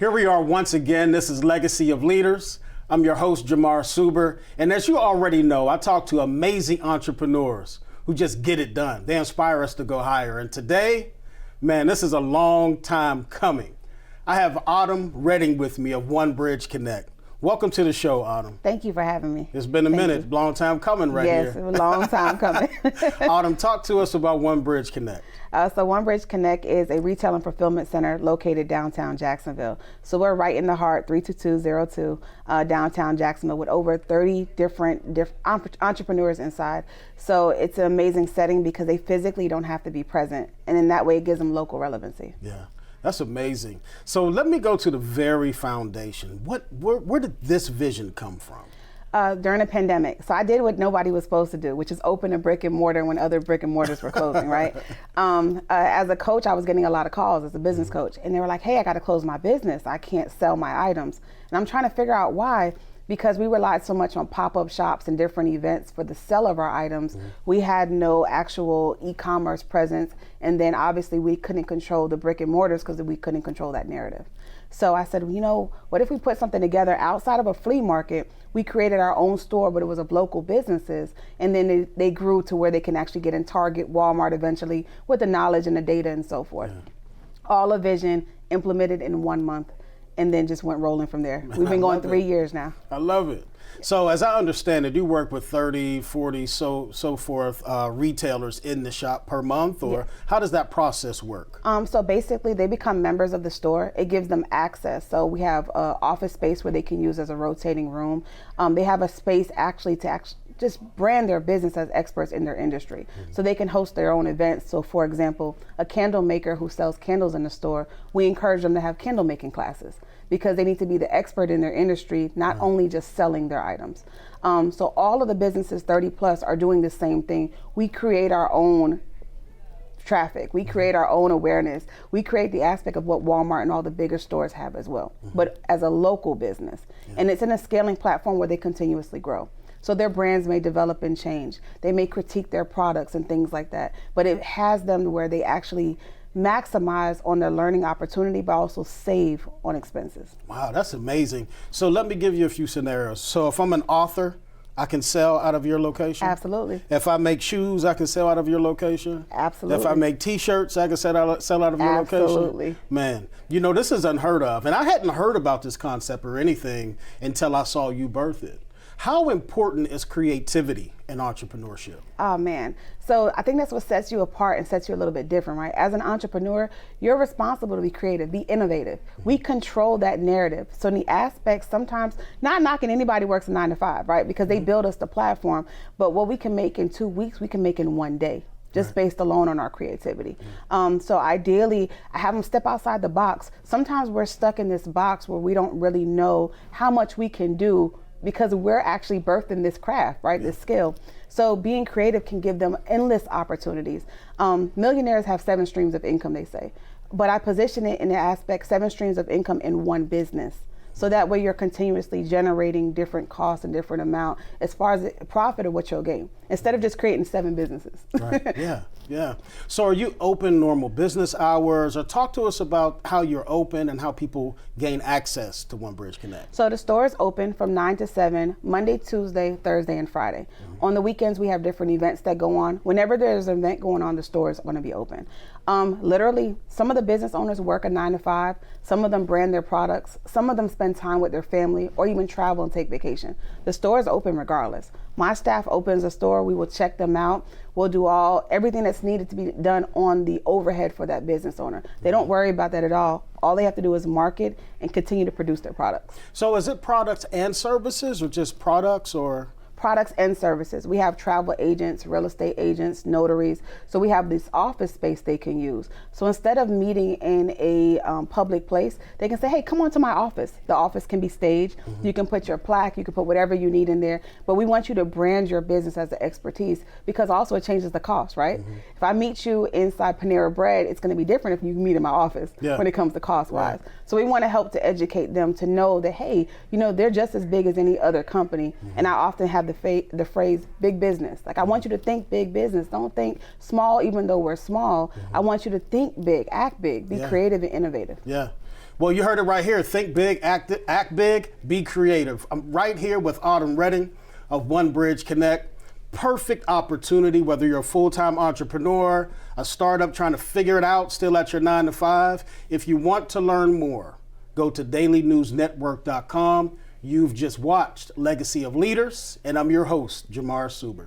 Here we are once again. This is Legacy of Leaders. I'm your host, Jamar Suber. And as you already know, I talk to amazing entrepreneurs who just get it done. They inspire us to go higher. And today, man, this is a long time coming. I have Autumn Redding with me of One Bridge Connect. Welcome to the show, Autumn. Thank you for having me. It's been a minute. Long time coming right here. Yes, a long time coming. Autumn, talk to us about One Bridge Connect. So One Bridge Connect is a retail and fulfillment center located downtown Jacksonville. So we're right in the heart, 32202, downtown Jacksonville, with over 30 different entrepreneurs inside. So it's an amazing setting because they physically don't have to be present. And in that way, it gives them local relevancy. Yeah. That's amazing. So let me go to the very foundation. Where did this vision come from? During a pandemic. So I did what nobody was supposed to do, which is open a brick and mortar when other brick and mortars were closing, right? As a coach, I was getting a lot of calls as a business coach. And they were like, hey, I got to close my business. I can't sell my items. And I'm trying to figure out why. Because we relied so much on pop-up shops and different events for the sale of our items, we had no actual e-commerce presence. And then obviously we couldn't control the brick and mortars because we couldn't control that narrative. So I said, you know, what if we put something together outside of a flea market? We created our own store, but it was of local businesses. And then they grew to where they can actually get in Target, Walmart eventually, with the knowledge and the data and so forth. Yeah. All a vision implemented in 1 month. And then just went rolling from there. We've been going 3 years now. I love it. So as I understand it, you work with 30, 40, so forth retailers in the shop per month, or how does that process work? So basically they become members of the store. It gives them access. So we have office space where they can use as a rotating room. They have a space actually to just brand their business as experts in their industry. So they can host their own events. So for example, a candle maker who sells candles in the store, we encourage them to have candle making classes because they need to be the expert in their industry, not only just selling their items. So all of the businesses 30 plus are doing the same thing. We create our own traffic. We create our own awareness. We create the aspect of what Walmart and all the bigger stores have as well, but as a local business. And it's in a scaling platform where they continuously grow. So their brands may develop and change. They may critique their products and things like that, but it has them to where they actually maximize on their learning opportunity, but also save on expenses. Wow, that's amazing. So let me give you a few scenarios. So if I'm an author, I can sell out of your location? Absolutely. If I make shoes, I can sell out of your location? Absolutely. If I make t-shirts, I can sell out of your location? Absolutely. Man, you know, this is unheard of. And I hadn't heard about this concept or anything until I saw you birth it. How important is creativity in entrepreneurship? Oh man, so I think that's what sets you apart and sets you a little bit different, right? As an entrepreneur, you're responsible to be creative, be innovative. We control that narrative. So in the aspects, sometimes, not knocking anybody works a 9 to 5, right? Because they build us the platform, but what we can make in 2 weeks, we can make in 1 day. Just based alone on our creativity. So ideally, I have them step outside the box. Sometimes we're stuck in this box where we don't really know how much we can do because we're actually birthed in this craft, right? This skill. So being creative can give them endless opportunities. Millionaires have 7 streams of income, they say. But I position it in the aspect 7 streams of income in one business. So that way you're continuously generating different costs and different amount as far as profit or what you'll gain, instead of just creating 7 businesses. Right. Yeah. So are you open normal business hours, or talk to us about how you're open and how people gain access to One Bridge Connect? So the store is open from 9 to 7, Monday, Tuesday, Thursday, and Friday. On the weekends, we have different events that go on. Whenever there's an event going on, the store is going to be open. Literally, some of the business owners work a 9 to 5. Some of them brand their products. Some of them spend time with their family or even travel and take vacation. The store is open regardless. My staff opens a store. We will check them out. We'll do everything that's needed to be done on the overhead for that business owner. They don't worry about that at all. All they have to do is market and continue to produce their products. So is it products and services, or just products, or? Products and services. We have travel agents, real estate agents, notaries. So we have this office space they can use. So instead of meeting in a public place, they can say, hey, come on to my office. The office can be staged. You can put your plaque, you can put whatever you need in there. But we want you to brand your business as the expertise, because also it changes the cost, right? If I meet you inside Panera Bread, it's going to be different if you meet in my office when it comes to cost wise. So we want to help to educate them to know that, hey, you know, they're just as big as any other company. And I often have the phrase big business. Like, I want you to think big business. Don't think small, even though we're small. I want you to think big, act big, be creative and innovative. Yeah. Well, you heard it right here. Think big, act big, be creative. I'm right here with Autumn Redding of One Bridge Connect. Perfect opportunity, whether you're a full-time entrepreneur, a startup trying to figure it out, still at your 9 to 5. If you want to learn more, go to dailynewsnetwork.com. You've just watched Legacy of Leaders, and I'm your host, Jamar Suber.